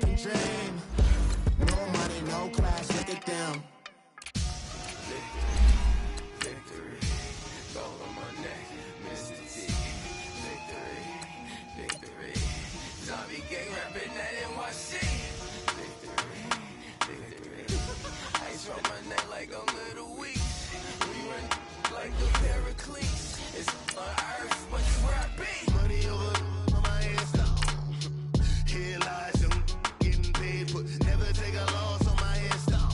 American dream. No money, no class, look at them. Victory, gold on my neck, Mr. T. Victory, zombie gang rapping that NYC. Victory, ice on my neck like a little weak. We run like the Paracletes. It's on earth, but it's where I be. Money over on my headstone. Here lies them getting paid, but never take a loss on my headstone.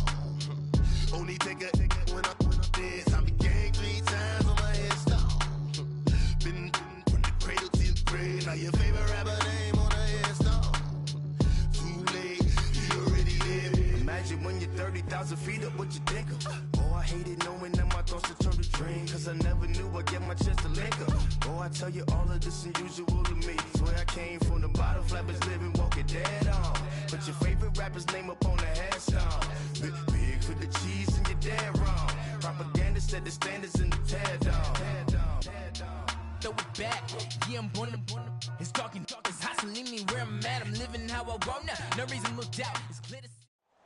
Only take a when I'm dead. I be gang 3 times on my headstone. Been from the cradle to the grave. Now your favorite rapper name on the headstone. Too late, you already there. Imagine when you're 30,000 feet up, what you think of? Oh, I hated knowing that my thoughts would turn to dream, cause I never knew I'd get my chest to link up. Oh, I tell you all of this unusual to me. Swear I came from the bottom, flappers living, walking dead on. Put your favorite rapper's name up on the headstone. Big for the cheese and you're dead wrong. Propaganda set the standards in the tear down. Throw it back, yeah, I'm born. It's talking, it's hustling me where I'm at. I'm living how I want now. No reason to look doubt. It's clear to see.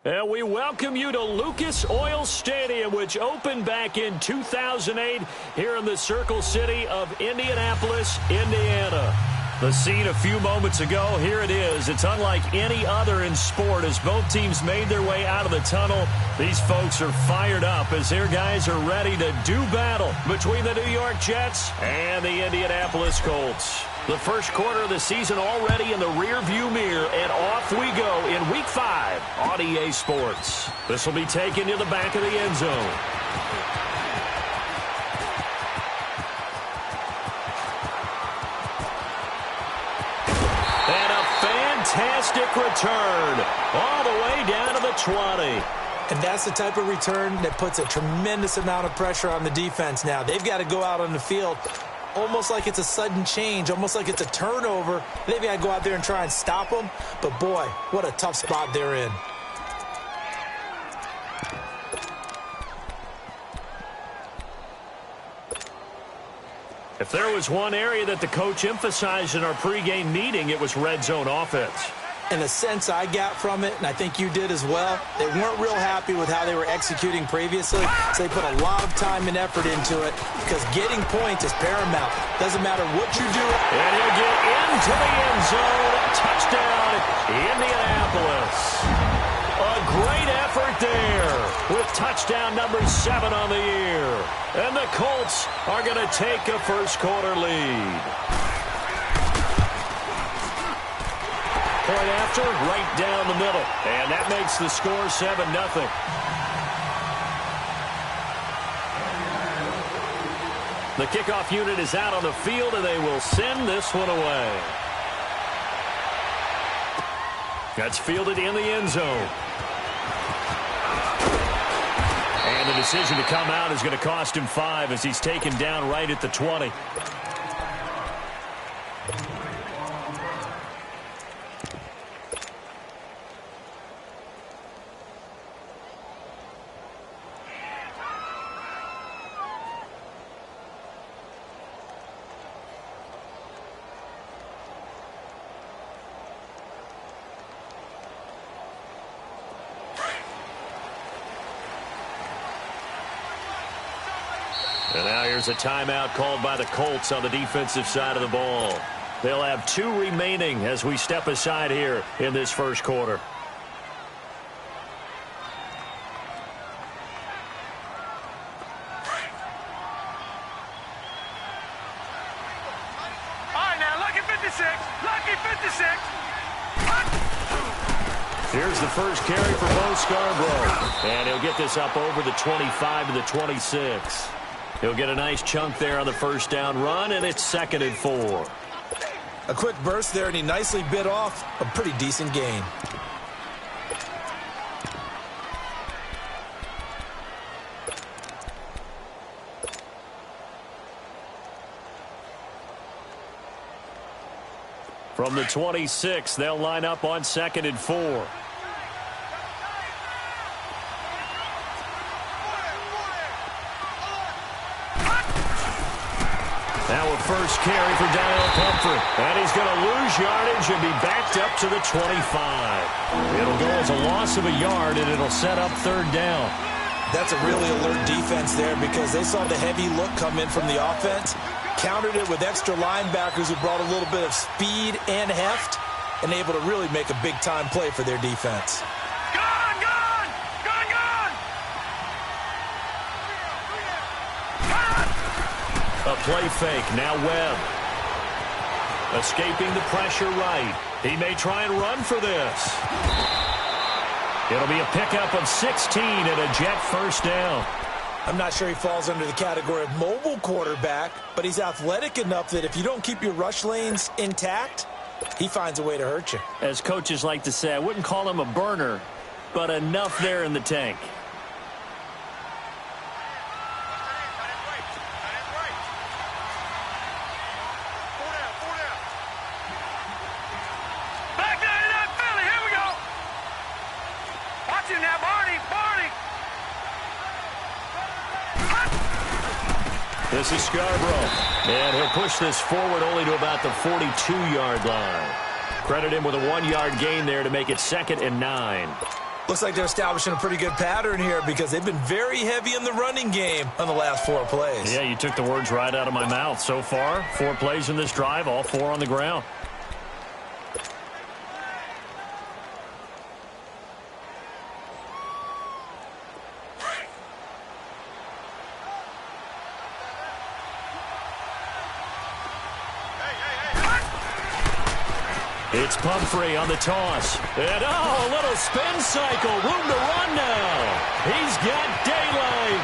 And we welcome you to Lucas Oil Stadium, which opened back in 2008 here in the Circle City of Indianapolis, Indiana. The scene a few moments ago, here it is. It's unlike any other in sport as both teams made their way out of the tunnel. These folks are fired up as their guys are ready to do battle between the New York Jets and the Indianapolis Colts. The first quarter of the season already in the rearview mirror, and off we go in Week 5 on EA Sports. This will be taken to the back of the end zone. And a fantastic return all the way down to the 20. And that's the type of return that puts a tremendous amount of pressure on the defense now. They've got to go out on the field almost like it's a sudden change, almost like it's a turnover. They've got to go out there and try and stop them. But, boy, what a tough spot they're in. If there was one area that the coach emphasized in our pregame meeting, it was red zone offense. In a sense I got from it, and I think you did as well, they weren't real happy with how they were executing previously, so they put a lot of time and effort into it because getting points is paramount. Doesn't matter what you do. And he'll get into the end zone. Touchdown, Indianapolis. A great effort there with touchdown number 7 on the year. And the Colts are going to take a first quarter lead. Point after, right down the middle. And that makes the score 7-0. The kickoff unit is out on the field, and they will send this one away. That's fielded in the end zone. And the decision to come out is going to cost him 5 as he's taken down right at the 20. And now here's a timeout called by the Colts on the defensive side of the ball. They'll have 2 remaining as we step aside here in this first quarter. All right, now, lucky 56. Lucky 56. Here's the first carry for Bo Scarborough. And he'll get this up over the 25 to the 26. He'll get a nice chunk there on the first down run, and it's 2nd and 4. A quick burst there, and he nicely bit off a pretty decent gain. From the 26, they'll line up on 2nd and 4. Now with first carry for Daniel Pumphrey. And he's going to lose yardage and be backed up to the 25. It'll go as a loss of a yard, and it'll set up third down. That's a really alert defense there because they saw the heavy look come in from the offense, countered it with extra linebackers who brought a little bit of speed and heft, and able to really make a big-time play for their defense. Gone, gone! Gone, gone! A play fake, now Webb. Escaping the pressure right. He may try and run for this. It'll be a pickup of 16 and a Jet first down. I'm not sure he falls under the category of mobile quarterback, but he's athletic enough that if you don't keep your rush lanes intact, he finds a way to hurt you. As coaches like to say, I wouldn't call him a burner, but enough there in the tank. Back down to that Philly. Here we go. Watch him now, Barney. Barney. This is Scarborough, and he'll push this forward only to about the 42-yard line. Credit him with a 1-yard gain there to make it 2nd and 9. Looks like they're establishing a pretty good pattern here because they've been very heavy in the running game on the last 4 plays. Yeah, you took the words right out of my mouth. So far, 4 plays in this drive, all 4 on the ground. It's Pumphrey on the toss. And, a little spin cycle. Room to run now. He's got daylight.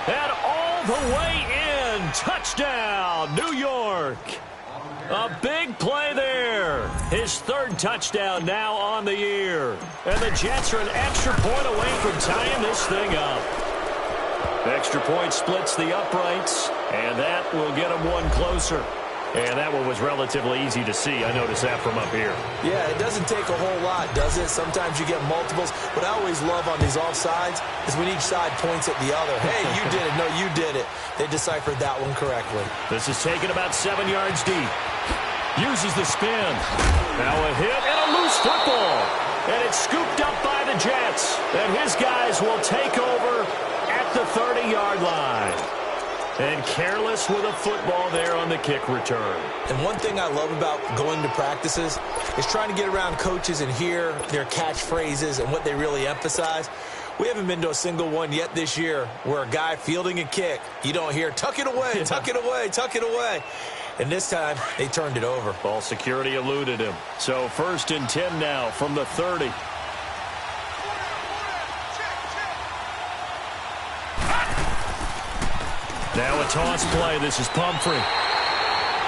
And all the way in. Touchdown, New York. A big play there. His 3rd touchdown now on the year. And the Jets are an extra point away from tying this thing up. Extra point splits the uprights, and that will get them one closer. And that one was relatively easy to see. I noticed that from up here. Yeah, it doesn't take a whole lot, does it? Sometimes you get multiples. What I always love on these offsides is when each side points at the other. Hey, you did it. No, you did it. They deciphered that one correctly. This is taken about 7 yards deep. Uses the spin. Now a hit and a loose football. And it's scooped up by the Jets. And his guys will take over at the 30-yard line. And careless with a football there on the kick return. And one thing I love about going to practices is trying to get around coaches and hear their catchphrases and what they really emphasize. We haven't been to a single one yet this year where a guy fielding a kick, you don't hear, tuck it away, tuck it away, tuck it away. And this time, they turned it over. Ball security eluded him. So 1st and 10 now from the 30. Now a toss play. This is Pumphrey.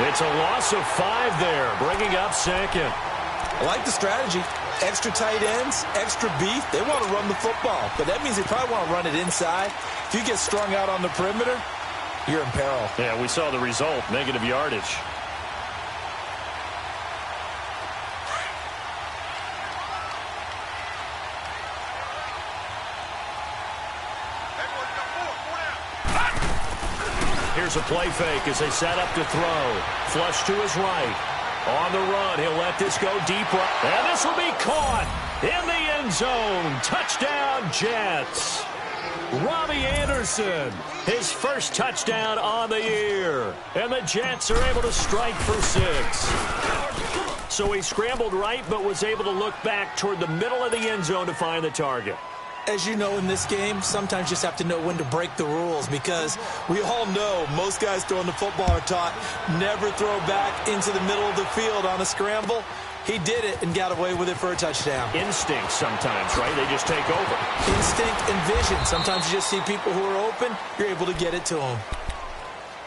It's a loss of 5 there, bringing up 2nd. I like the strategy. Extra tight ends, extra beef. They want to run the football, but that means they probably want to run it inside. If you get strung out on the perimeter, you're in peril. Yeah, we saw the result, negative yardage. Here's a play fake as they set up to throw. Flush to his right. On the run, he'll let this go deep right. And this will be caught in the end zone. Touchdown, Jets. Robbie Anderson, his 1st touchdown on the year. And the Jets are able to strike for 6. So he scrambled right, but was able to look back toward the middle of the end zone to find the target. As you know in this game, sometimes you just have to know when to break the rules because we all know most guys throwing the football are taught never throw back into the middle of the field on a scramble. He did it and got away with it for a touchdown. Instinct sometimes, right? They just take over. Instinct and vision. Sometimes you just see people who are open, you're able to get it to them.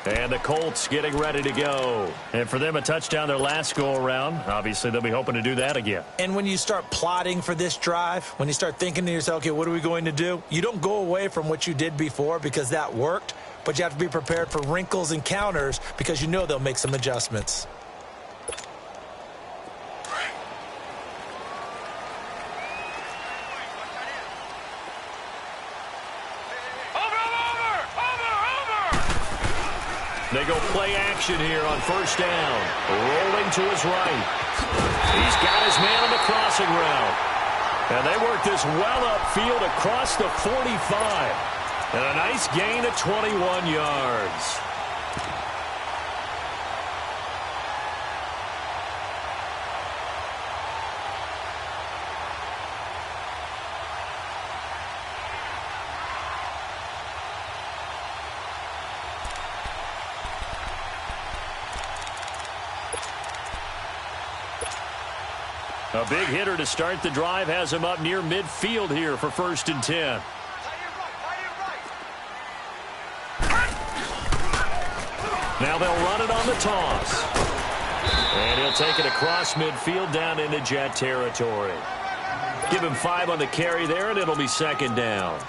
And the Colts getting ready to go. And for them, a touchdown their last go-around. Obviously, they'll be hoping to do that again. And when you start plotting for this drive, when you start thinking to yourself, okay, what are we going to do? You don't go away from what you did before because that worked, but you have to be prepared for wrinkles and counters because you know they'll make some adjustments. Over! They go play action here on first down. Rolling to his right. He's got his man on the crossing route. And they work this well upfield across the 45. And a nice gain of 21 yards. A big hitter to start the drive has him up near midfield here for 1st and 10. Now they'll run it on the toss. And he'll take it across midfield down into Jet territory. Give him 5 on the carry there, and it'll be 2nd down.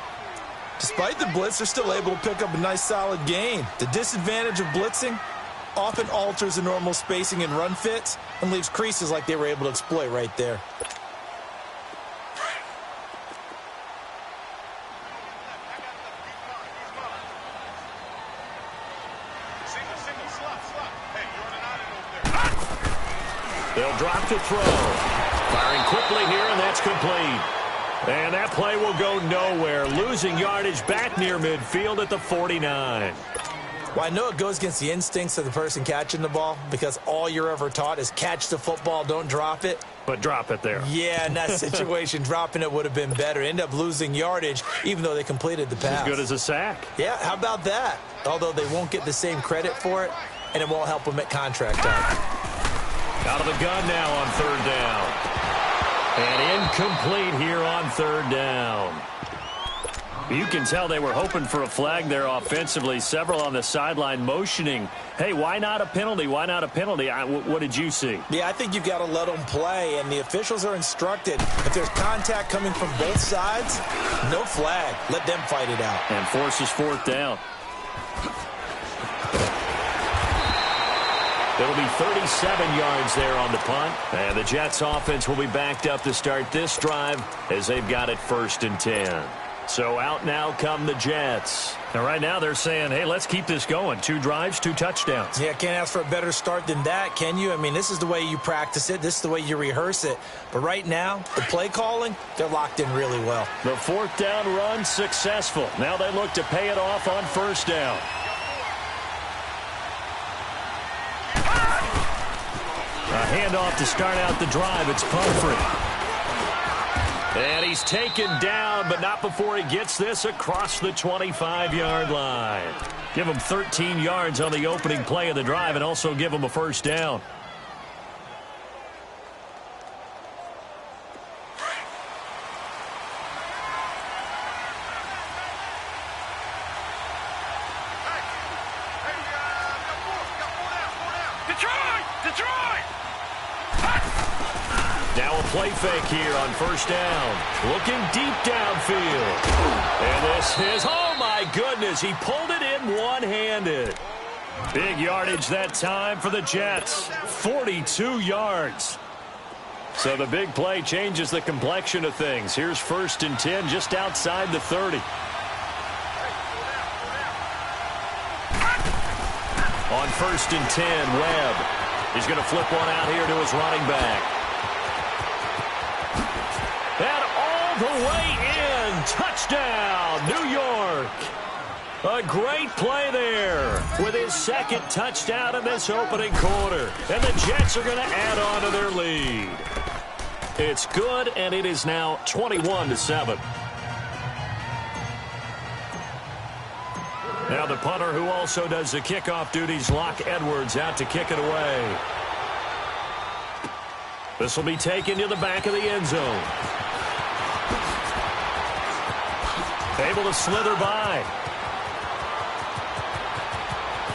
Despite the blitz, they're still able to pick up a nice solid gain. The disadvantage of blitzing often alters the normal spacing and run fits and leaves creases like they were able to exploit right there. They'll drop to throw. Firing quickly here, and that's complete. And that play will go nowhere. Losing yardage back near midfield at the 49. Well, I know it goes against the instincts of the person catching the ball because all you're ever taught is catch the football, don't drop it. But drop it there. Yeah, in that situation, dropping it would have been better. End up losing yardage, even though they completed the pass. As good as a sack. Yeah, how about that? Although they won't get the same credit for it, and it won't help them at contract time. Out of the gun now on 3rd down. And incomplete here on 3rd down. You can tell they were hoping for a flag there offensively. Several on the sideline motioning, hey, why not a penalty? Why not a penalty? What did you see? Yeah, I think you've got to let them play, and the officials are instructed. If there's contact coming from both sides, no flag. Let them fight it out. And forces 4th down. It'll be 37 yards there on the punt. And the Jets offense will be backed up to start this drive as they've got it 1st and 10. So out now come the Jets. Now right now they're saying, hey, let's keep this going. 2 drives, 2 touchdowns. Yeah, can't ask for a better start than that, can you? I mean, this is the way you practice it. This is the way you rehearse it. But right now, the play calling, they're locked in really well. The 4th down run successful. Now they look to pay it off on 1st down. A handoff to start out the drive. It's Pumphrey. And he's taken down, but not before he gets this across the 25-yard line. Give him 13 yards on the opening play of the drive and also give him a 1st down. Now a play fake here on 1st down. Looking deep downfield. And this is, oh my goodness, he pulled it in one-handed. Big yardage that time for the Jets. 42 yards. So the big play changes the complexion of things. Here's 1st and 10 just outside the 30. On 1st and 10, Webb. He's going to flip one out here to his running back. And all the way in. Touchdown, New York. A great play there with his 2nd touchdown in this opening quarter. And the Jets are going to add on to their lead. It's good, and it is now 21-7. Now the punter who also does the kickoff duties, Locke Edwards, out to kick it away. This will be taken to the back of the end zone. Able to slither by.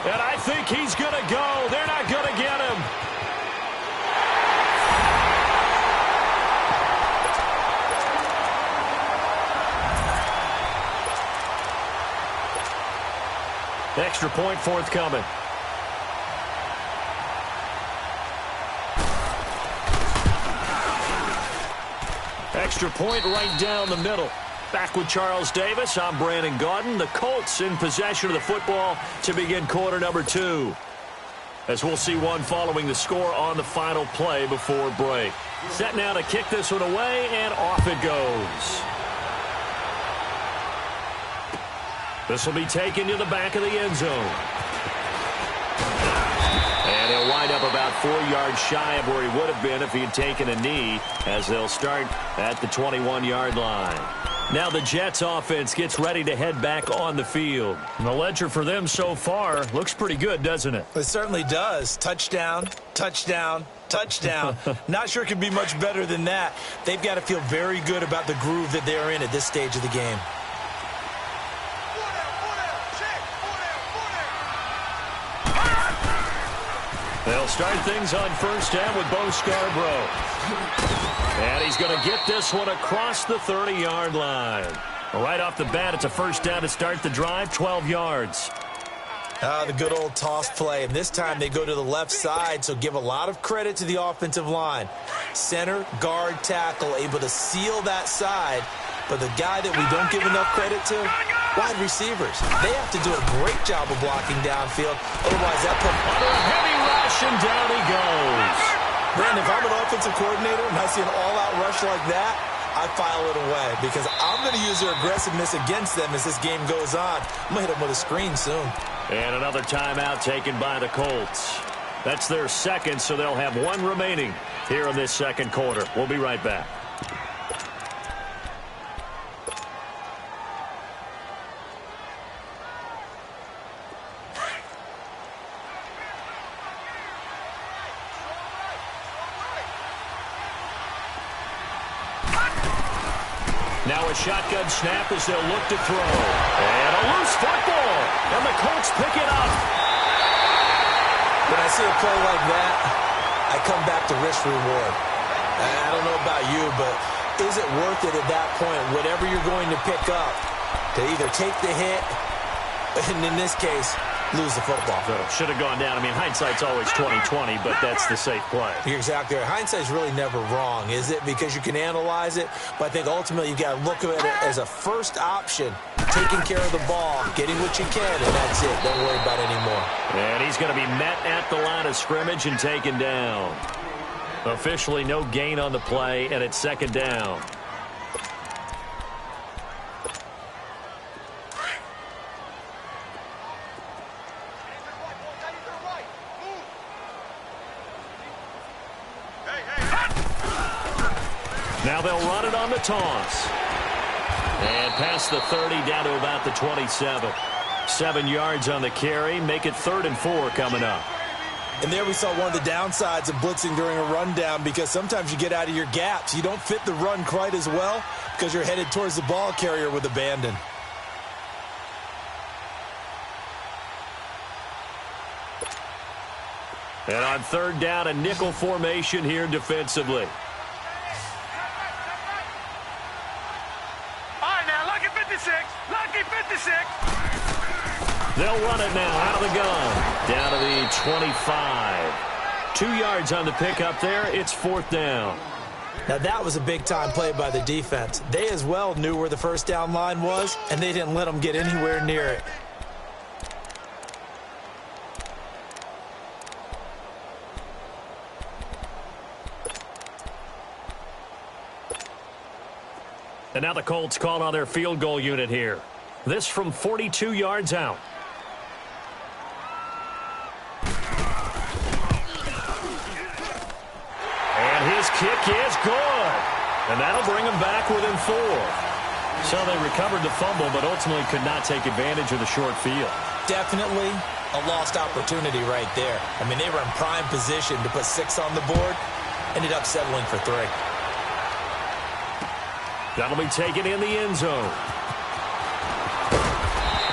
And I think he's going to go. They're not going to get him. Extra point forthcoming. Extra point right down the middle. Back with Charles Davis, I'm Brandon Gaudin. The Colts in possession of the football to begin quarter number 2. As we'll see one following the score on the final play before break. Set now to kick this one away, and off it goes. This will be taken to the back of the end zone. And he'll wind up about 4 yards shy of where he would have been if he had taken a knee, as they'll start at the 21-yard line. Now the Jets offense gets ready to head back on the field. And the ledger for them so far looks pretty good, doesn't it? It certainly does. Touchdown, touchdown, touchdown. Not sure it could be much better than that. They've got to feel very good about the groove that they're in at this stage of the game. They'll start things on first down with Bo Scarborough. And he's going to get this one across the 30-yard line. Right off the bat, it's a first down to start the drive, 12 yards. The good old toss play. And this time they go to the left side, so give a lot of credit to the offensive line. Center, guard, tackle, able to seal that side. But the guy that we don't give enough credit to, wide receivers. They have to do a great job of blocking downfield. Otherwise, that put under a heavy rush, and down he goes. Brandon, if I'm an offensive coordinator and I see an all-out rush like that, I file it away because I'm going to use their aggressiveness against them as this game goes on. I'm going to hit them with a screen soon. And another timeout taken by the Colts. That's their second, so they'll have one remaining here in this second quarter. We'll be right back. Now a shotgun snap as they'll look to throw. And a loose football. And the Colts pick it up. When I see a play like that, I come back to risk reward. I don't know about you, but is it worth it at that point, whatever you're going to pick up, to either take the hit, and in this case, lose the football? Should have gone down. I mean, hindsight's always 20/20, but that's the safe play. You're exactly right. Hindsight's really never wrong, is it? Because you can analyze it, but I think ultimately you've got to look at it as a first option, taking care of the ball, getting what you can, and that's it. Don't worry about it anymore. And he's going to be met at the line of scrimmage and taken down. Officially no gain on the play, and it's second down. Now they'll run it on the toss. And past the 30, down to about the 27. 7 yards on the carry. Make it 3rd and 4 coming up. And there we saw one of the downsides of blitzing during a rundown, because sometimes you get out of your gaps. You don't fit the run quite as well because you're headed towards the ball carrier with abandon. And on 3rd down, a nickel formation here defensively. All right, now, lucky 56. Lucky 56. They'll run it now out of the gun. Down to the 25. 2 yards on the pickup there. It's 4th down. Now that was a big-time play by the defense. They as well knew where the first down line was, and they didn't let them get anywhere near it. And now the Colts call on their field goal unit here. This from 42 yards out. And his kick is good. And that'll bring him back within 4. So they recovered the fumble, but ultimately could not take advantage of the short field. Definitely a lost opportunity right there. I mean, they were in prime position to put 6 on the board. Ended up settling for 3. That'll be taken in the end zone.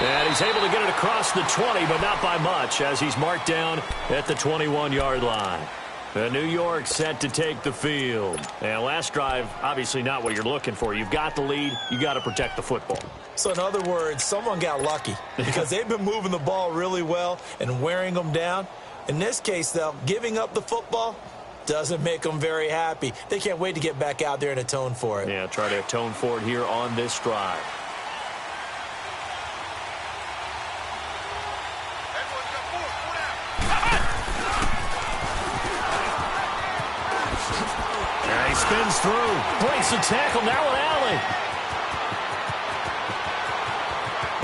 And he's able to get it across the 20, but not by much, as he's marked down at the 21-yard line. New York set to take the field. And last drive, obviously not what you're looking for. You've got the lead. You got to protect the football. So in other words, someone got lucky because they've been moving the ball really well and wearing them down. In this case, though, giving up the football, Doesn't make them very happy. They can't wait to get back out there and atone for it. Yeah, try to atone for it here on this drive. He spins through, breaks the tackle, now an alley.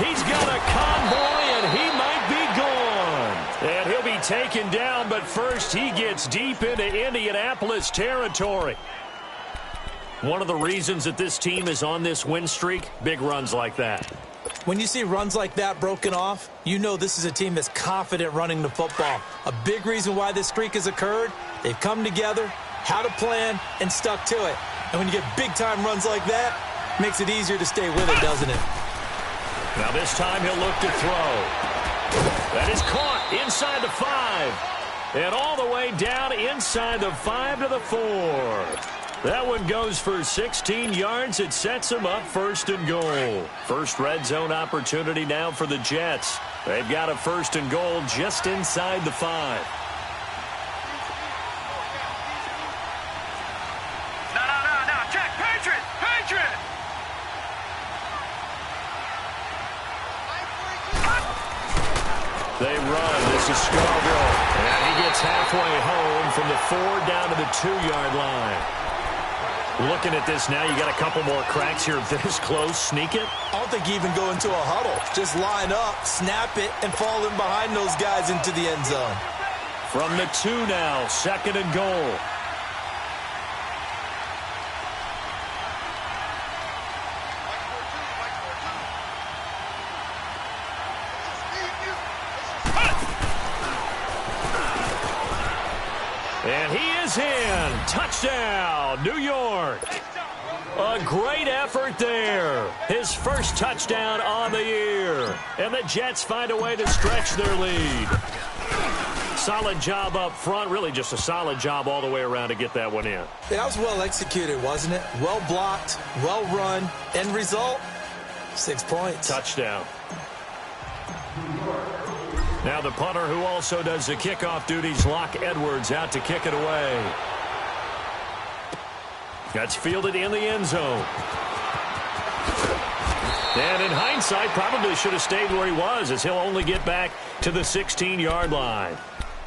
He's got a convoy, and he might be gone. And he'll be taken down, but first he gets deep into Indianapolis territory. One of the reasons that this team is on this win streak, big runs like that. When you see runs like that broken off, you know this is a team that's confident running the football. A big reason why this streak has occurred, they've come together, had a plan, and stuck to it. And when you get big-time runs like that, it makes it easier to stay with it, doesn't it? Now this time he'll look to throw. That is caught inside the 5. And all the way down inside the 5 to the 4. That one goes for 16 yards. It sets him up 1st and goal. First red zone opportunity now for the Jets. They've got a 1st and goal just inside the 5. They run. This is Scarborough. And he gets halfway home from the 4 down to the 2-yard line. Looking at this now, you got a couple more cracks here this close. Sneak it? I don't think you even go into a huddle. Just line up, snap it, and fall in behind those guys into the end zone. From the 2 now, 2nd and goal. And he is in. Touchdown, New York. A great effort there. His first touchdown on the year. And the Jets find a way to stretch their lead. Solid job up front. Really just a solid job all the way around to get that one in. That was well executed, wasn't it? Well blocked, well run. End result, 6 points. Touchdown. Now the punter who also does the kickoff duties, Locke Edwards, out to kick it away. That's fielded in the end zone. And in hindsight, probably should have stayed where he was, as he'll only get back to the 16-yard line.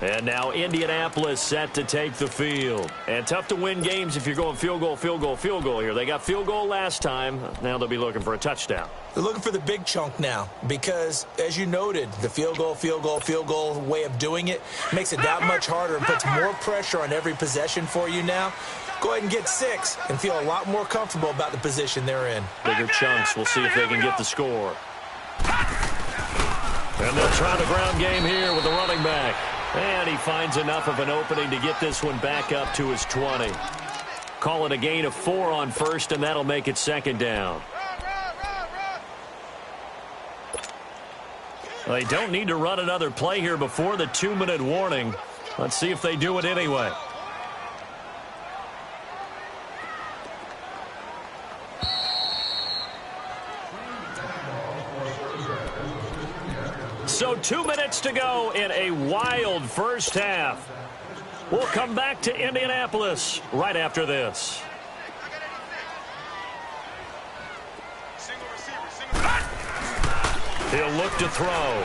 And now Indianapolis set to take the field. And tough to win games if you're going field goal, field goal, field goal here. They got field goal last time. Now they'll be looking for a touchdown. They're looking for the big chunk now because, as you noted, the field goal way of doing it makes it that much harder and puts more pressure on every possession for you now. Go ahead and get 6 and feel a lot more comfortable about the position they're in. Bigger chunks. We'll see if they can get the score. And they'll try the ground game here with the running back. And he finds enough of an opening to get this one back up to his 20. Call it a gain of 4 on first, and that'll make it 2nd down. They don't need to run another play here before the 2-minute warning. Let's see if they do it anyway. So 2 minutes to go in a wild first half. We'll come back to Indianapolis right after this. He'll look to throw.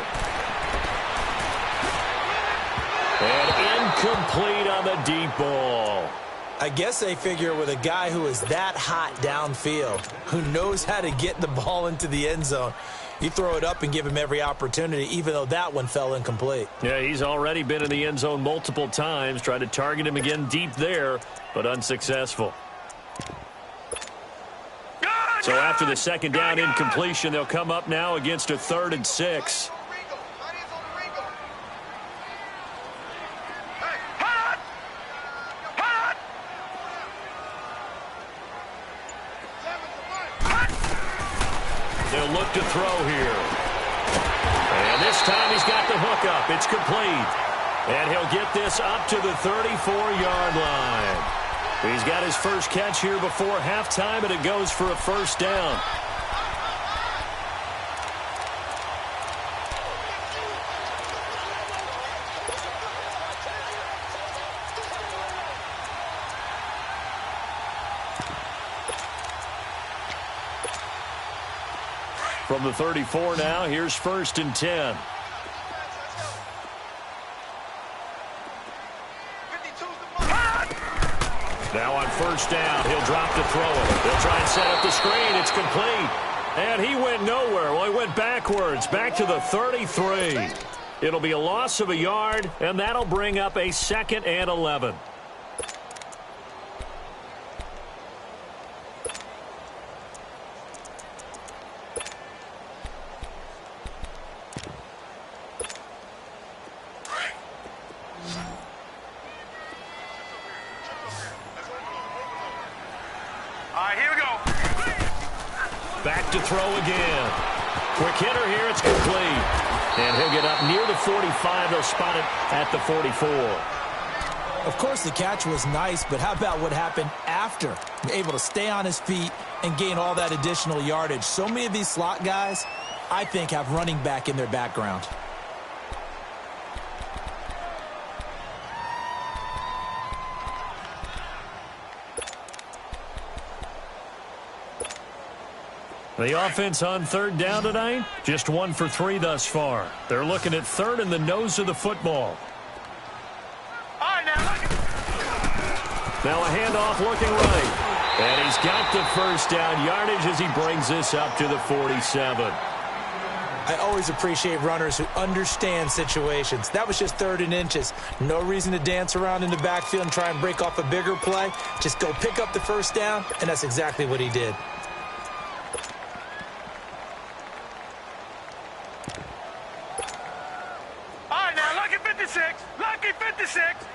And incomplete on the deep ball. I guess they figure with a guy who is that hot downfield, who knows how to get the ball into the end zone, you throw it up and give him every opportunity, even though that one fell incomplete. Yeah, he's already been in the end zone multiple times. Tried to target him again deep there, but unsuccessful. So after the 2nd down incompletion, they'll come up now against a 3rd and 6. They'll look to throw here. And this time he's got the hook up. It's complete. And he'll get this up to the 34-yard line. He's got his first catch here before halftime, and it goes for a 1st down. From the 34 now, here's 1st and 10. Now on 1st down, he'll drop to throw it. They'll try and set up the screen. It's complete. And he went nowhere. Well, he went backwards, back to the 33. It'll be a loss of a yard, and that'll bring up a 2nd and 11. Back to throw again. Quick hitter here. It's complete. And he'll get up near the 45. They'll spot it at the 44. Of course, the catch was nice, but how about what happened after? Able to stay on his feet and gain all that additional yardage. So many of these slot guys, I think, have running back in their background. The offense on 3rd down tonight, just 1 for 3 thus far. They're looking at 3rd in the nose of the football. Now a handoff looking right. And he's got the 1st down yardage as he brings this up to the 47. I always appreciate runners who understand situations. That was just 3rd and inches. No reason to dance around in the backfield and try and break off a bigger play. Just go pick up the 1st down, and that's exactly what he did. Lucky 56.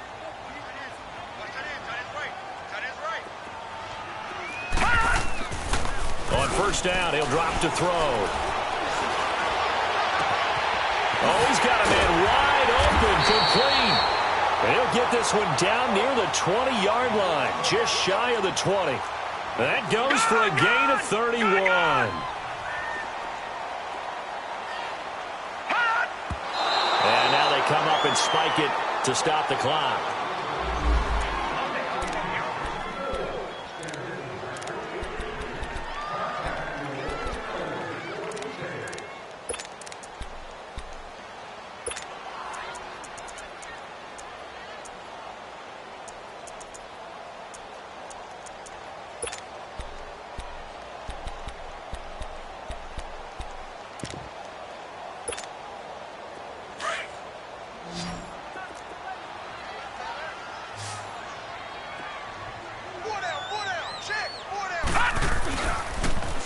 On 1st down, he'll drop to throw. Oh, he's got a man wide open, complete. And he'll get this one down near the 20-yard line, just shy of the 20. That goes for a gain of 31. And now they come up and spike it to stop the clock.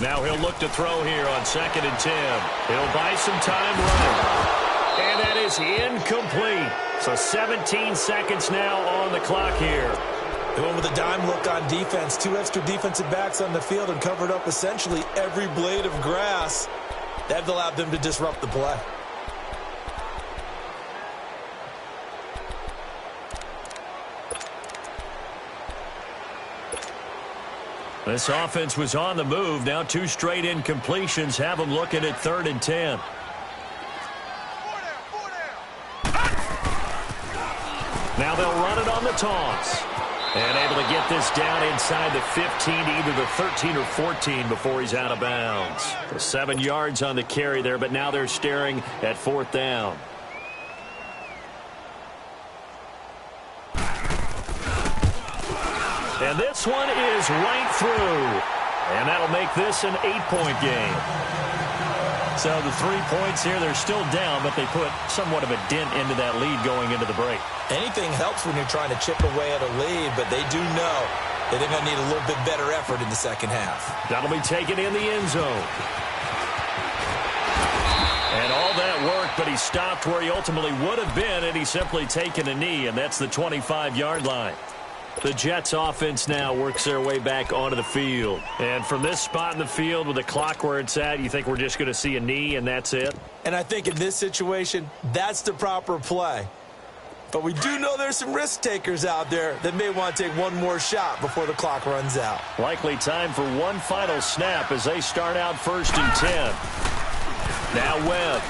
Now he'll look to throw here on 2nd and 10. He'll buy some time running. And that is incomplete. So 17 seconds now on the clock here. They went with a dime look on defense. 2 extra defensive backs on the field and covered up essentially every blade of grass. That allowed them to disrupt the play. This offense was on the move. Now 2 straight incompletions have them looking at 3rd and 10. Now they'll run it on the toss. And able to get this down inside the 15, either the 13 or 14 before he's out of bounds. 7 yards on the carry there, but now they're staring at 4th down. And this one is right through. And that'll make this an 8-point game. So the 3 points here, they're still down, but they put somewhat of a dent into that lead going into the break. Anything helps when you're trying to chip away at a lead, but they do know that they're going to need a little bit better effort in the second half. That'll be taken in the end zone. And all that work, but he stopped where he ultimately would have been, and he's simply taken a knee, and that's the 25-yard line. The Jets offense now works their way back onto the field. And from this spot in the field with the clock where it's at, you think we're just going to see a knee and that's it? And I think in this situation, that's the proper play. But we do know there's some risk takers out there that may want to take one more shot before the clock runs out. Likely time for one final snap as they start out 1st and 10. Now Webb.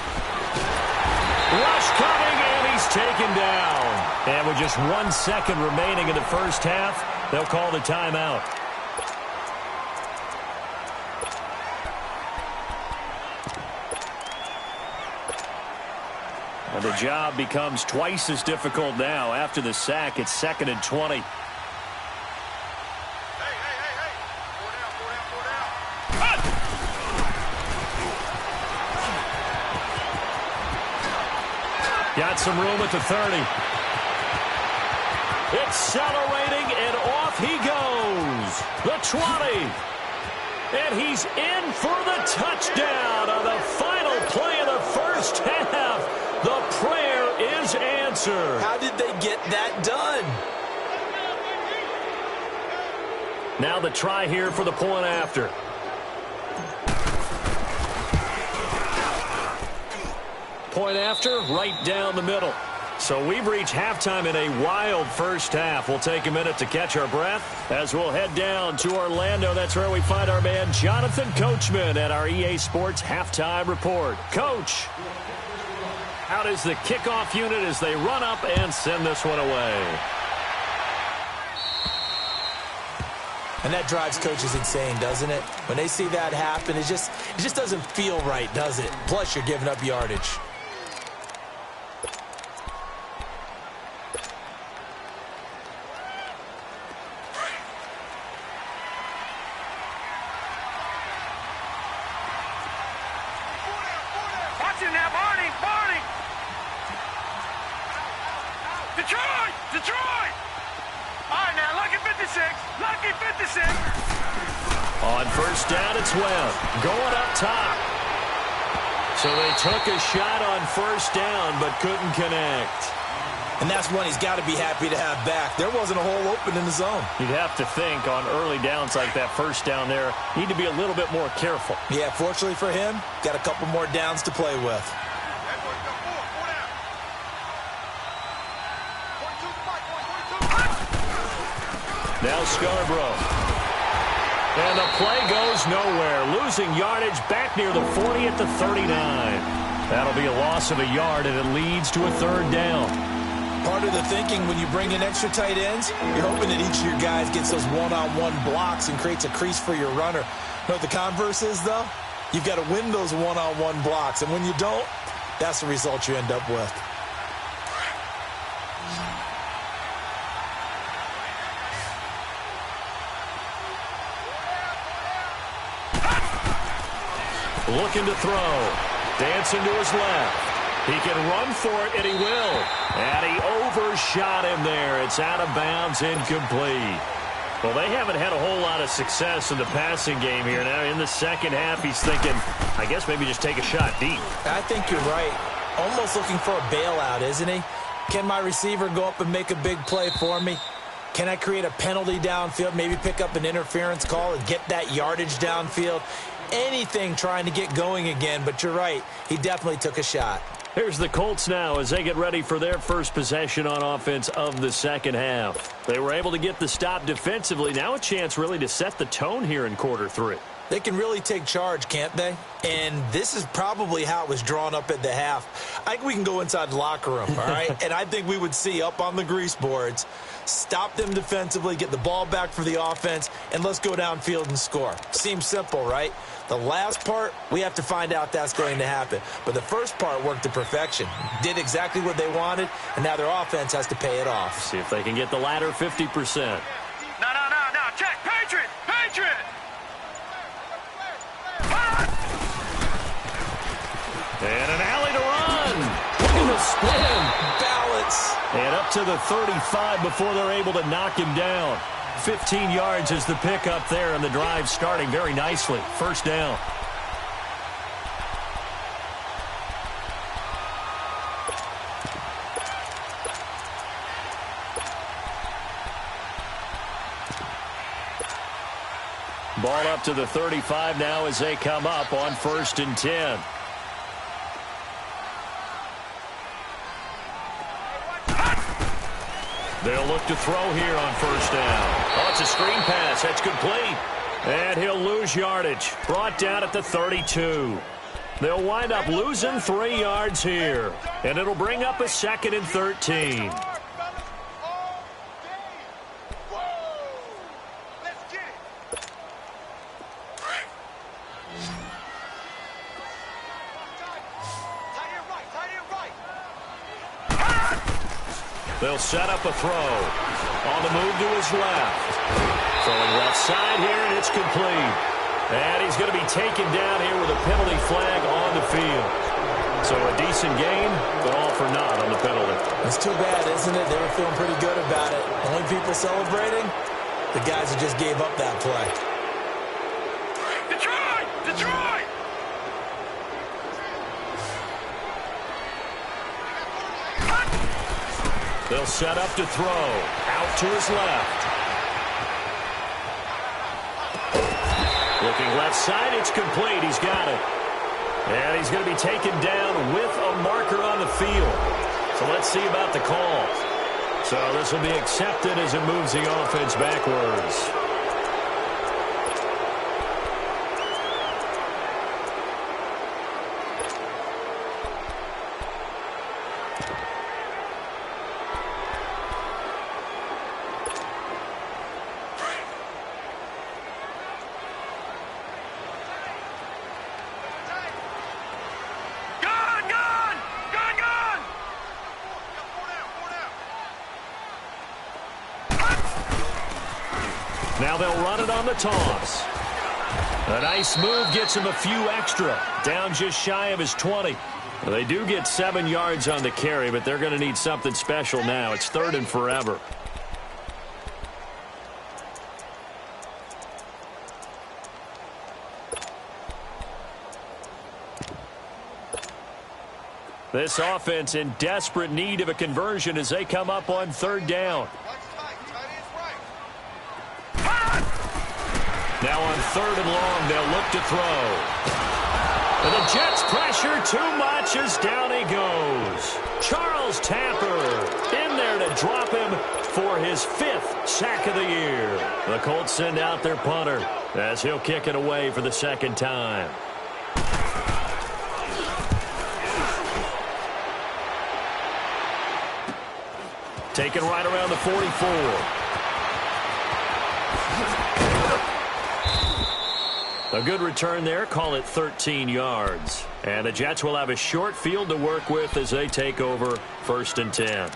Rush coming, and he's taken down. And with just 1 second remaining in the first half, they'll call the timeout. And the job becomes twice as difficult now. After the sack, it's 2nd and 20. Got some room at the 30. Accelerating, and off he goes. The 20. And he's in for the touchdown on the final play of the first half. The prayer is answered. How did they get that done? Now the try here for the point after. Point after, right down the middle. So we've reached halftime in a wild first half. We'll take a minute to catch our breath as we'll head down to Orlando. That's where we find our man Jonathan Coachman at our EA Sports Halftime Report. Coach, how does the kickoff unit as they run up and send this one away? And that drives coaches insane, doesn't it? When they see that happen, it just doesn't feel right, does it? Plus, you're giving up yardage. Detroit! All right, now, lucky 56. Lucky 56. On first down, it's Webb. Going up top. So they took a shot on first down, but couldn't connect. And that's one he's got to be happy to have back. There wasn't a hole open in the zone. You'd have to think on early downs like that first down there, need to be a little bit more careful. Yeah, fortunately for him, got a couple more downs to play with. Now Scarborough. And the play goes nowhere. Losing yardage back near the 40 at the 39. That'll be a loss of a yard, and it leads to a third down. Part of the thinking when you bring in extra tight ends, you're hoping that each of your guys gets those one-on-one blocks and creates a crease for your runner. You know what the converse is, though? You've got to win those one-on-one blocks, and when you don't, that's the result you end up with. Looking to throw. Dancing to his left. He can run for it, and he will. And he overshot him there. It's out of bounds, incomplete. Well, they haven't had a whole lot of success in the passing game here. Now, in the second half, he's thinking, I guess maybe just take a shot deep. I think you're right. Almost looking for a bailout, isn't he? Can my receiver go up and make a big play for me? Can I create a penalty downfield, maybe pick up an interference call and get that yardage downfield? Anything trying to get going again, but you're right. He definitely took a shot. Here's the Colts now as they get ready for their first possession on offense of the second half. They were able to get the stop defensively. Now a chance really to set the tone here in quarter three. They can really take charge, can't they? And this is probably how it was drawn up at the half. I think we can go inside the locker room, all right? And I think we would see up on the grease boards, stop them defensively, get the ball back for the offense, and let's go downfield and score. Seems simple, right? The last part, we have to find out that's going to happen. But the first part worked to perfection. Did exactly what they wanted, and now their offense has to pay it off. See if they can get the latter 50%. No. Check. Patriot. And an alley to run. Look at the spin. Balance. And up to the 35 before they're able to knock him down. 15 yards is the pickup there, and the drive starting very nicely. First down. Ball up to the 35 now as they come up on 1st and 10. They'll look to throw here on first down. Oh, it's a screen pass. That's complete. And he'll lose yardage. Brought down at the 32. They'll wind up losing 3 yards here. And it'll bring up a 2nd and 13. They'll set up a throw. On the move to his left. Throwing left side here, and it's complete. And he's going to be taken down here with a penalty flag on the field. So a decent game, but all for naught on the penalty. It's too bad, isn't it? They were feeling pretty good about it. Only people celebrating, the guys who just gave up that play. Detroit! Detroit! They'll set up to throw. Out to his left. Looking left side, it's complete. He's got it. And he's going to be taken down with a marker on the field. So let's see about the call. So this will be accepted as it moves the offense backwards. Now they'll run it on the toss. A nice move gets him a few extra. Down just shy of his 20. Well, they do get 7 yards on the carry, but they're going to need something special now. It's 3rd and forever. This offense in desperate need of a conversion as they come up on 3rd down. Now on 3rd and long, they'll look to throw. And the Jets pressure too much as down he goes. Charles Tapper in there to drop him for his 5th sack of the year. The Colts send out their punter as he'll kick it away for the 2nd time. Taken right around the 44. A good return there. Call it 13 yards. And the Jets will have a short field to work with as they take over 1st and 10.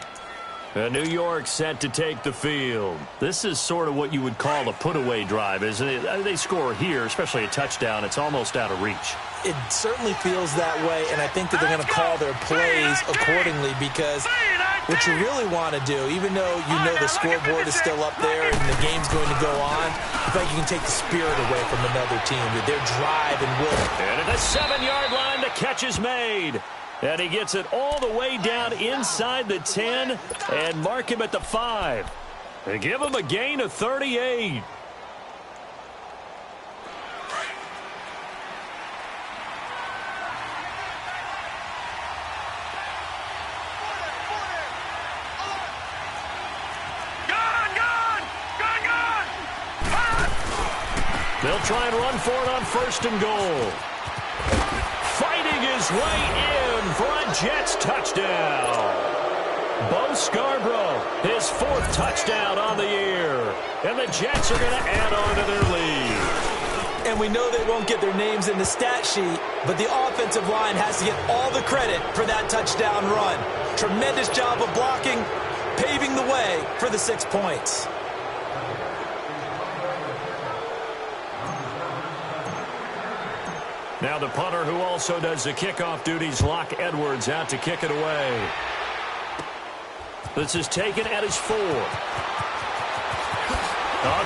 New York set to take the field. This is sort of what you would call a put-away drive, isn't it? They score here, especially a touchdown. It's almost out of reach. It certainly feels that way, and I think that they're going to call their plays accordingly because what you really want to do, even though you know the scoreboard is still up there and the game's going to go on, I think you can take the spirit away from another team, their drive and will. And at the 7-yard line, the catch is made. And he gets it all the way down inside the 10 and mark him at the 5. They give him a gain of 38. They'll try and run for it on 1st and goal. Fighting his way in for a Jets touchdown. Bo Scarborough, his 4th touchdown on the year. And the Jets are going to add on to their lead. And we know they won't get their names in the stat sheet, but the offensive line has to get all the credit for that touchdown run. Tremendous job of blocking, paving the way for the 6 points. Now the punter who also does the kickoff duties, Locke Edwards, out to kick it away. This is taken at his 4. Oh,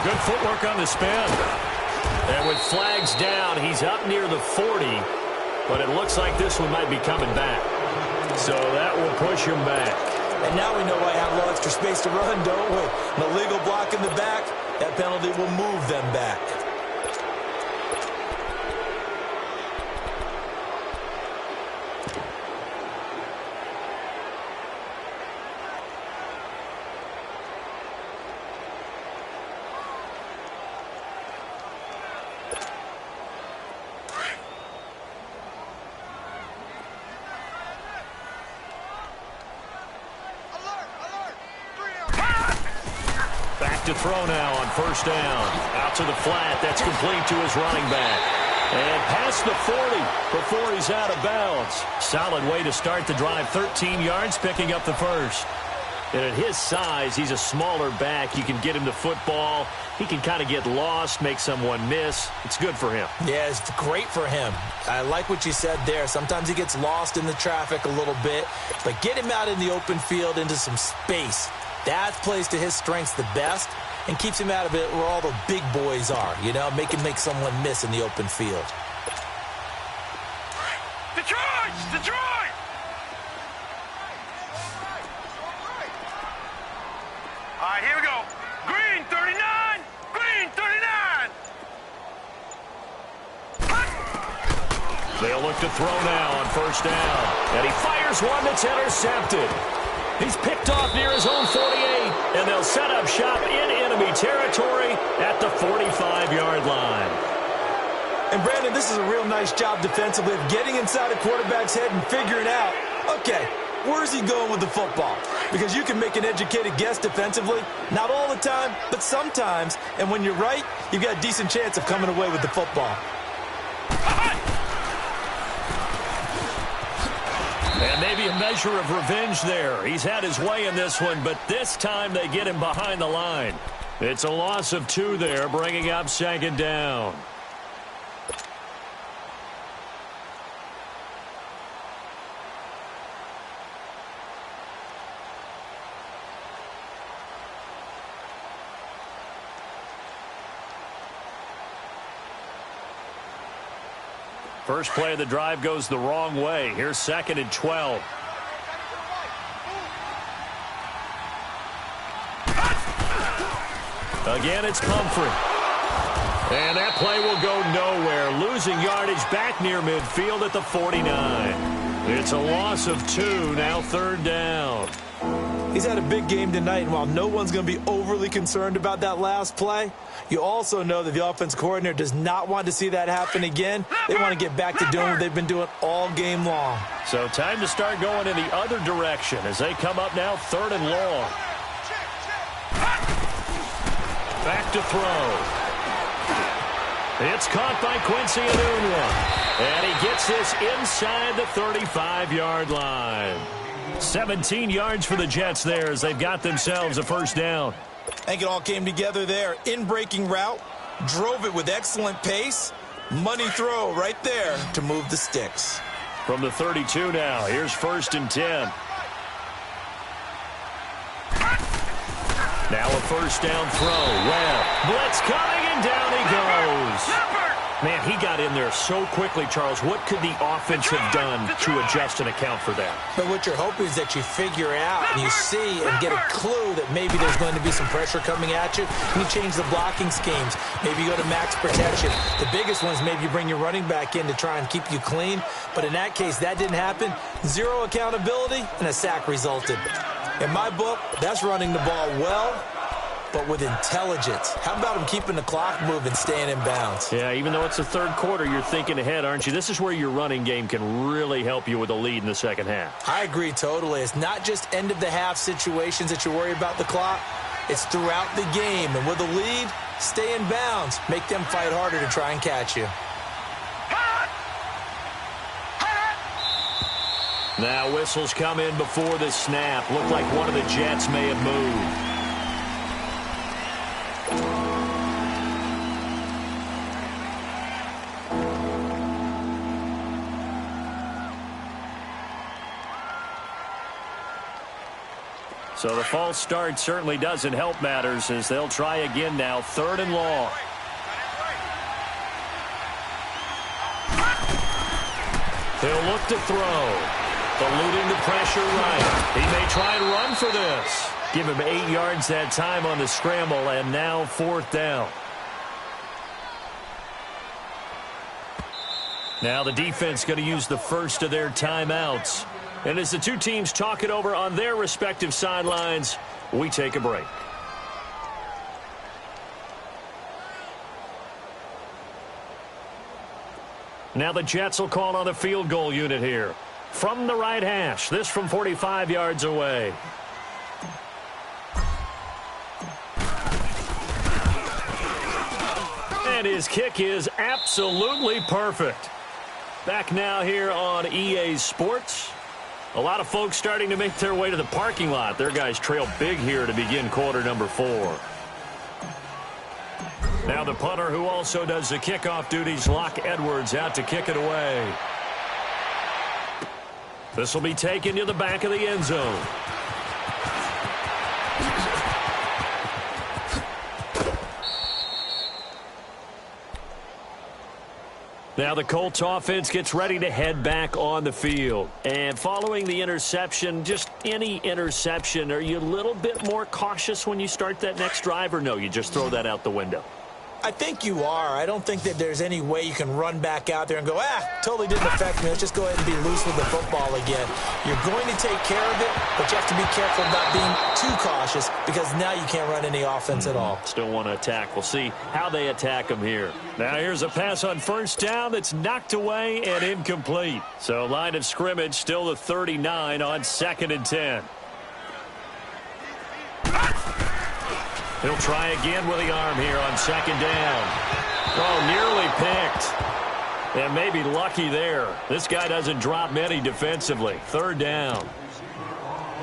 good footwork on the spin. And with flags down, he's up near the 40. But it looks like this one might be coming back. So that will push him back. And now we know why I have a little extra space to run, don't we? An illegal block in the back, that penalty will move them back. To throw now on 1st down. Out to the flat. That's complete to his running back. And past the 40 before he's out of bounds. Solid way to start the drive. 13 yards, picking up the 1st. And at his size, he's a smaller back. You can get him the football. He can kind of get lost, make someone miss. It's good for him. Yeah, it's great for him. I like what you said there. Sometimes he gets lost in the traffic a little bit, but get him out in the open field into some space. That plays to his strengths the best and keeps him out of it where all the big boys are, you know, make him make someone miss in the open field. Detroit! Detroit! All right, here we go. Green 39! Green 39! They'll look to throw now on first down. And he fires one that's intercepted. He's picked off near his own 48, and they'll set up shop in enemy territory at the 45-yard line. And, Brandon, this is a real nice job defensively of getting inside a quarterback's head and figuring out, okay, where's he going with the football? Because you can make an educated guess defensively, not all the time, but sometimes. And when you're right, you've got a decent chance of coming away with the football. And maybe a measure of revenge there. He's had his way in this one, but this time they get him behind the line. It's a loss of 2 there, bringing up second down. First play of the drive goes the wrong way. Here's 2nd and 12. Again, it's Pumphrey. And that play will go nowhere. Losing yardage back near midfield at the 49. It's a loss of 2, now 3rd down. He's had a big game tonight, and while no one's going to be overly concerned about that last play, you also know that the offense coordinator does not want to see that happen again. They want to get back to doing what they've been doing all game long. So time to start going in the other direction as they come up now 3rd and long. Back to throw. It's caught by Quincy Enunwa. And he gets this inside the 35-yard line. 17 yards for the Jets there as they've got themselves a first down. I think it all came together there. In-breaking route, drove it with excellent pace. Money throw right there to move the sticks. From the 32 now, here's 1st and 10. Now a first down throw. Well, blitz coming, and down he goes. Man, he got in there so quickly, Charles. What could the offense have done to adjust and account for that? But what you're hoping is that you figure out and you see and get a clue that maybe there's going to be some pressure coming at you, and you change the blocking schemes. Maybe you go to max protection. The biggest one is maybe you bring your running back in to try and keep you clean. But in that case, that didn't happen. 0 accountability, and a sack resulted. In my book, that's running the ball well, but with intelligence. How about him keeping the clock moving, staying in bounds? Yeah, even though it's the 3rd quarter, you're thinking ahead, aren't you? This is where your running game can really help you with a lead in the second half. I agree totally. It's not just end-of-the-half situations that you worry about the clock. It's throughout the game. And with a lead, stay in bounds. Make them fight harder to try and catch you. Now whistles come in before the snap. Looked like one of the Jets may have moved. So the false start certainly doesn't help matters as they'll try again now. 3rd and long. He'll look to throw. Eluding the pressure right. He may try and run for this. Give him 8 yards that time on the scramble, and now 4th down. Now the defense going to use the first of their timeouts. And as the two teams talk it over on their respective sidelines, we take a break. Now the Jets will call on the field goal unit here. From the right hash, this from 45 yards away. And his kick is absolutely perfect. Back now here on EA Sports. A lot of folks starting to make their way to the parking lot. Their guys trail big here to begin quarter number 4. Now the punter, who also does the kickoff duties, Locke Edwards, out to kick it away. This will be taken to the back of the end zone. Now the Colts offense gets ready to head back on the field. And following the interception, just any interception, are you a little bit more cautious when you start that next drive, or no, you just throw that out the window? I think you are. I don't think that there's any way you can run back out there and go, totally didn't affect me. Let's just go ahead and be loose with the football again. You're going to take care of it, but you have to be careful about being too cautious because now you can't run any offense at all. Still want to attack. We'll see how they attack them here. Now here's a pass on first down that's knocked away and incomplete. So line of scrimmage still the 39 on 2nd and 10. He'll try again with the arm here on 2nd down. Oh, nearly picked. And maybe lucky there. This guy doesn't drop many defensively. 3rd down.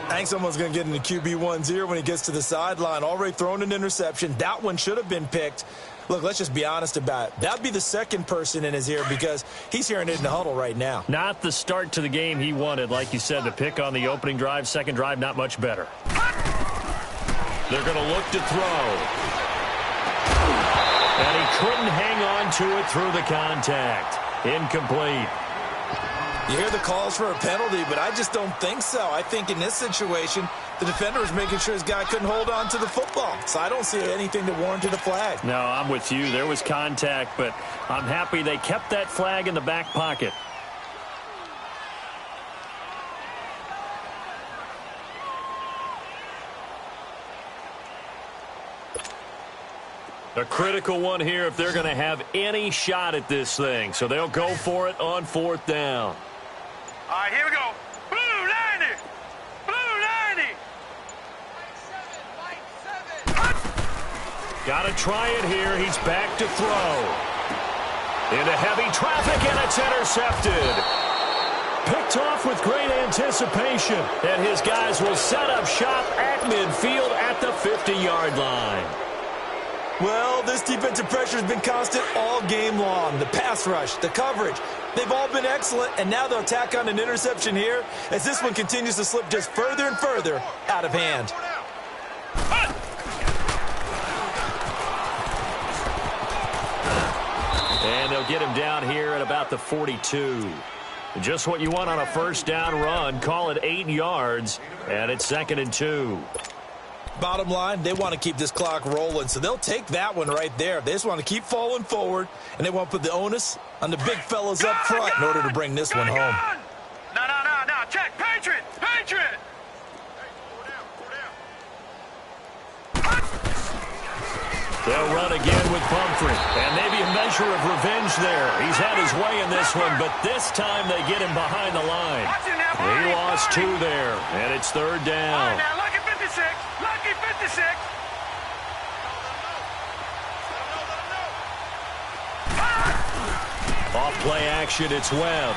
I think someone's going to get into QB1's ear when he gets to the sideline. Already thrown an interception. That one should have been picked. Look, let's just be honest about it. That would be the second person in his ear because he's hearing it in the huddle right now. Not the start to the game he wanted. Like you said, the pick on the opening drive, second drive, not much better. They're going to look to throw. And he couldn't hang on to it through the contact. Incomplete. You hear the calls for a penalty, but I just don't think so. I think in this situation, the defender was making sure his guy couldn't hold on to the football. So I don't see anything that warranted a flag. No, I'm with you. There was contact, but I'm happy they kept that flag in the back pocket. A critical one here if they're going to have any shot at this thing. So they'll go for it on 4th down. All right, here we go. Blue 90. Blue 90. Got to try it here. He's back to throw. Into heavy traffic, and it's intercepted. Picked off with great anticipation. And his guys will set up shop at midfield at the 50-yard line. Well, this defensive pressure has been constant all game long. The pass rush, the coverage, they've all been excellent, and now they'll tack on an interception here as this one continues to slip just further and further out of hand. And they'll get him down here at about the 42. Just what you want on a first down run. Call it 8 yards, and it's 2nd and 2. Bottom line, they want to keep this clock rolling, so they'll take that one right there. They just want to keep falling forward, and they want to put the onus on the big fellas up front in order to bring this one home. No. Check. Patriot. They'll run again with Pumphrey. And maybe a measure of revenge there. He's had his way in this one, but this time they get him behind the line. He lost 2 there, and it's 3rd down. All right, now, lucky 56. Lucky 56. Off play action, it's Webb.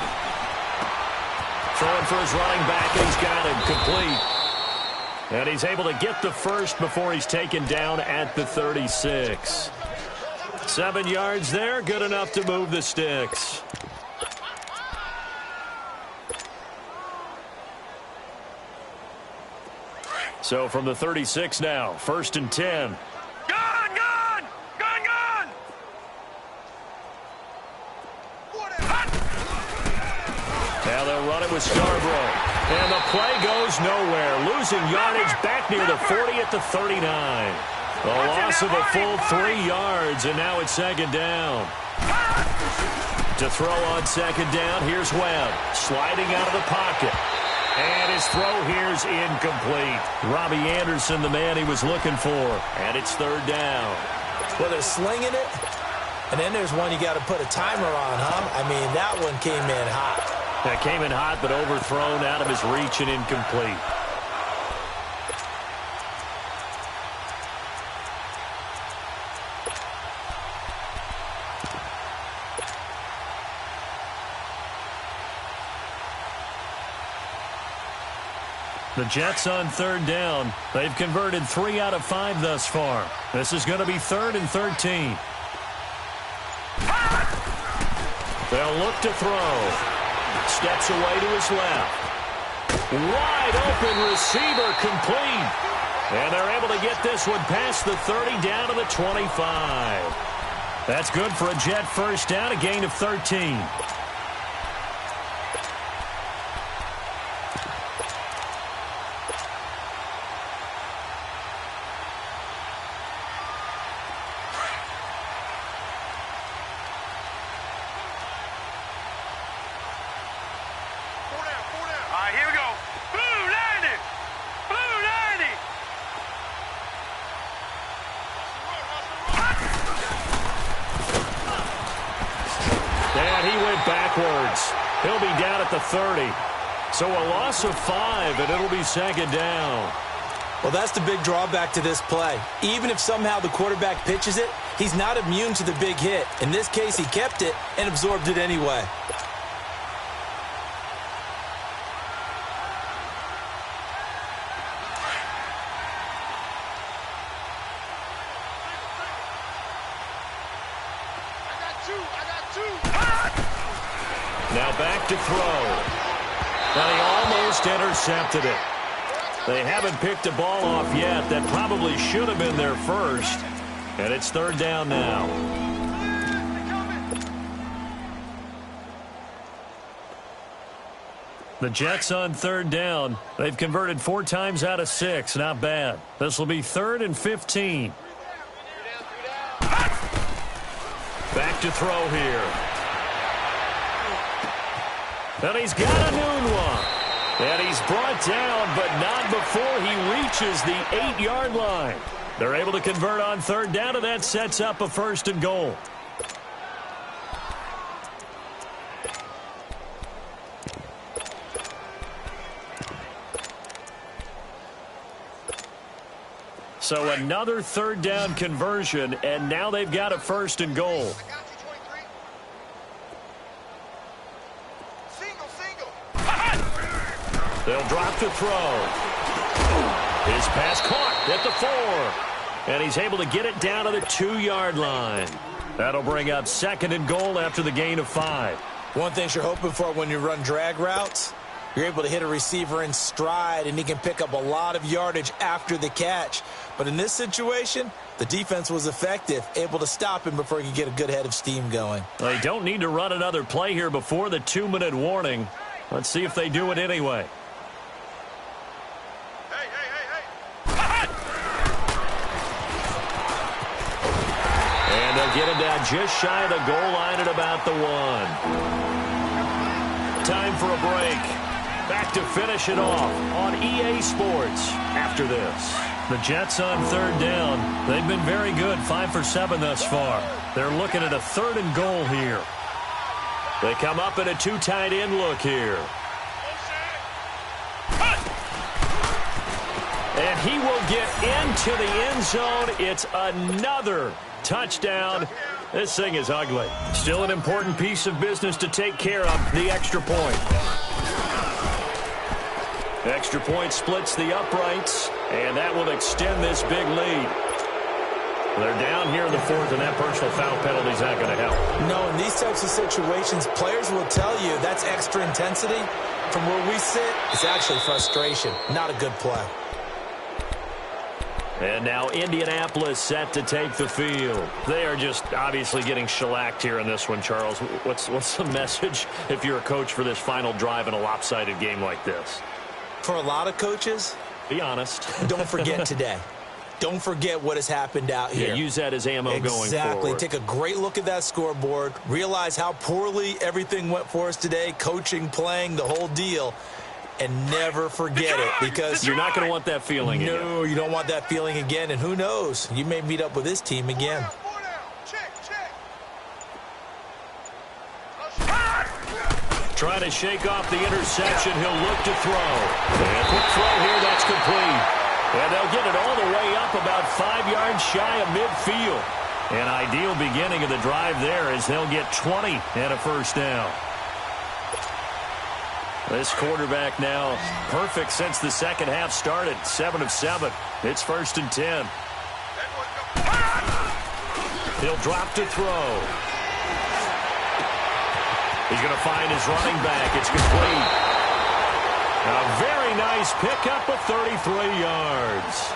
Throwing for his running back, and he's got him complete. And he's able to get the first before he's taken down at the 36. 7 yards there, good enough to move the sticks. So from the 36 now, 1st and 10. Now they'll run it with Scarborough. And the play goes nowhere. Losing yardage back near the 40 at the 39. A loss of a full 3 yards, and now it's 2nd down. To throw on 2nd down, here's Webb. Sliding out of the pocket. And his throw here's incomplete. Robbie Anderson, the man he was looking for. And it's 3rd down. Well, they're slinging it. And then there's one you got to put a timer on, huh? I mean, that one came in hot. That came in hot, but overthrown out of his reach and incomplete. The Jets on third down. They've converted 3 out of 5 thus far. This is going to be 3rd and 13. They'll look to throw. Steps away to his left. Wide open receiver complete. And they're able to get this one past the 30 down to the 25. That's good for a Jet first down, a gain of 13. He'll be down at the 30. So a loss of 5, and it'll be 2nd down. Well, that's the big drawback to this play. Even if somehow the quarterback pitches it, he's not immune to the big hit. In this case, he kept it and absorbed it anyway. Now back to throw. And he almost intercepted it. They haven't picked a ball off yet. That probably should have been their first. And it's 3rd down now. The Jets on 3rd down. They've converted 4 times out of 6. Not bad. This will be 3rd and 15. Back to throw here. And he's got a noon one. And he's brought down, but not before he reaches the 8-yard line. They're able to convert on 3rd down, and that sets up a 1st and goal. So another 3rd down conversion, and now they've got a 1st and goal. They'll drop to throw. His pass caught at the 4. And he's able to get it down to the 2-yard line. That'll bring up 2nd and goal after the gain of 5. One thing you're hoping for when you run drag routes, you're able to hit a receiver in stride, and he can pick up a lot of yardage after the catch. But in this situation, the defense was effective, able to stop him before he could get a good head of steam going. They don't need to run another play here before the 2-minute warning. Let's see if they do it anyway. And they'll get him down just shy of the goal line at about the 1. Time for a break. Back to finish it off on EA Sports after this. The Jets on 3rd down. They've been very good, 5 for 7 thus far. They're looking at a 3rd and goal here. They come up in a 2 tight end look here. And he will get into the end zone. It's another touchdown. This thing is ugly. Still an important piece of business to take care of, the extra point. Extra point splits the uprights, and that will extend this big lead. They're down here in the 4th, and that personal foul penalty is not going to help. No, in these types of situations, players will tell you that's extra intensity. From where we sit, it's actually frustration. Not a good play. And now Indianapolis set to take the field. They are just obviously getting shellacked here in this one, Charles. What's the message if you're a coach for this final drive in a lopsided game like this? For a lot of coaches, be honest. Don't forget today. Don't forget what has happened out here. Yeah, use that as ammo going forward. Exactly. Take a great look at that scoreboard. Realize how poorly everything went for us today. Coaching, playing, the whole deal. And never forget it, because you're not going to want that feeling again. No, you don't want that feeling again. And who knows? You may meet up with this team again. Trying to shake off the interception. He'll look to throw. And quick throw here. That's complete. And they'll get it all the way up about 5 yards shy of midfield. An ideal beginning of the drive there as they'll get 20 and a 1st down. This quarterback now perfect since the second half started. 7 of 7. It's 1st and 10. He'll drop to throw. He's going to find his running back. It's complete. A very nice pickup of 33 yards.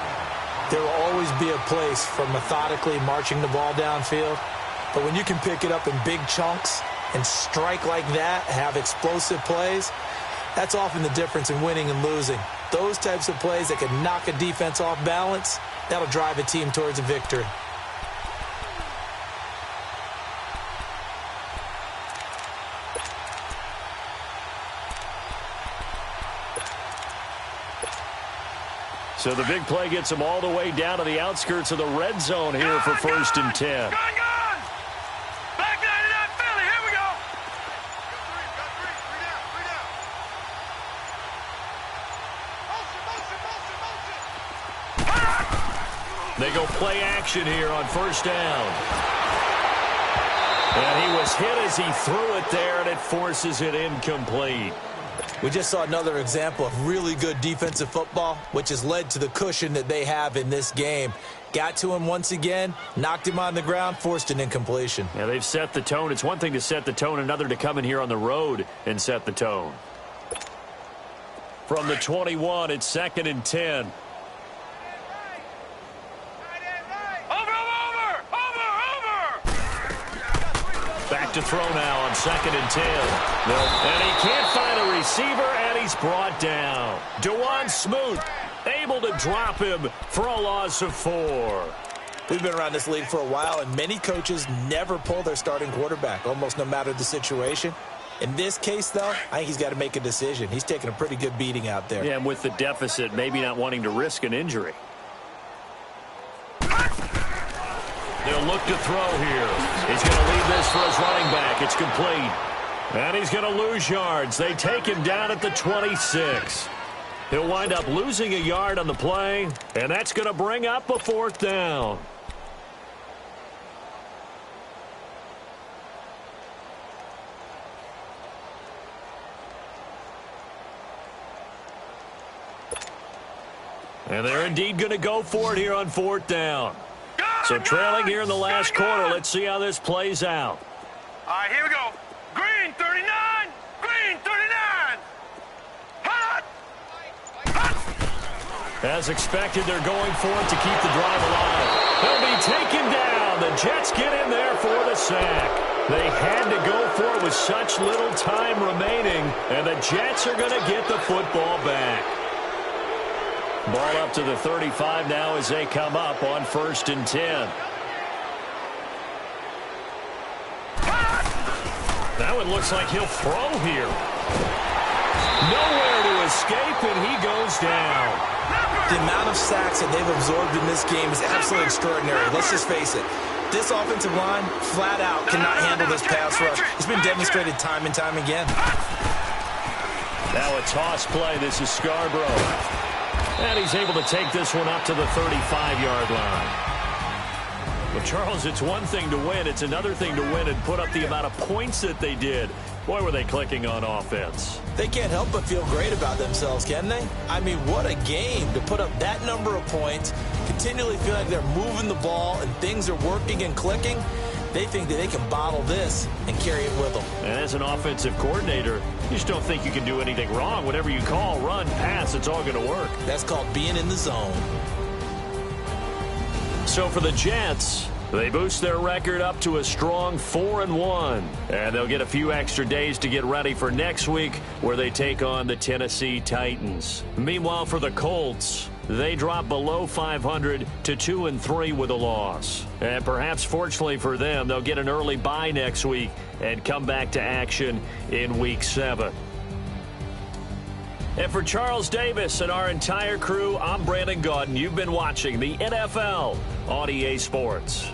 There will always be a place for methodically marching the ball downfield. But when you can pick it up in big chunks and strike like that, have explosive plays, that's often the difference in winning and losing. Those types of plays that can knock a defense off balance, that'll drive a team towards a victory. So the big play gets him all the way down to the outskirts of the red zone here for 1st and 10. Back 99 Philly, here we go. They go play action here on 1st down. And he was hit as he threw it there, and it forces it incomplete. We just saw another example of really good defensive football, which has led to the cushion that they have in this game. Got to him once again, knocked him on the ground, forced an incompletion. Yeah, they've set the tone. It's one thing to set the tone, another to come in here on the road and set the tone. From the 21, it's 2nd and 10. Back to throw now on 2nd and 10. And he can't find a receiver, and he's brought down. DeJuan Smoot able to drop him for a loss of 4. We've been around this league for a while, and many coaches never pull their starting quarterback, almost no matter the situation. In this case, though, I think he's got to make a decision. He's taking a pretty good beating out there. Yeah, and with the deficit, maybe not wanting to risk an injury. They'll look to throw here. He's going to leave this for his running back. It's complete. And he's going to lose yards. They take him down at the 26. He'll wind up losing a yard on the play, and that's going to bring up a 4th down. And they're indeed going to go for it here on 4th down. So trailing here in the last quarter. Let's see how this plays out. All right, here we go. Green 39. Green 39. Hot. Hot. As expected, they're going for it to keep the drive alive. They'll be taken down. The Jets get in there for the sack. They had to go for it with such little time remaining, and the Jets are going to get the football back. Ball up to the 35 now as they come up on 1st and 10. That one looks like he'll throw here. Nowhere to escape, and he goes down. The amount of sacks that they've absorbed in this game is absolutely extraordinary. Let's just face it. This offensive line, flat out, cannot handle this pass rush. It's been demonstrated time and time again. Now a toss play. This is Scarborough. And he's able to take this one up to the 35-yard line. Well, Charles, it's one thing to win. It's another thing to win and put up the amount of points that they did. Boy, were they clicking on offense. They can't help but feel great about themselves, can they? I mean, what a game to put up that number of points, continually feel like they're moving the ball and things are working and clicking. They think that they can bottle this and carry it with them. And as an offensive coordinator, you just don't think you can do anything wrong. Whatever you call, run, pass, it's all going to work. That's called being in the zone. So for the Jets, they boost their record up to a strong 4-1. And they'll get a few extra days to get ready for next week, where they take on the Tennessee Titans. Meanwhile, for the Colts, they drop below 500 to 2-3 with a loss. And perhaps fortunately for them, they'll get an early bye next week and come back to action in Week 7. And for Charles Davis and our entire crew, I'm Brandon Gaudin. You've been watching the NFL on EA Sports.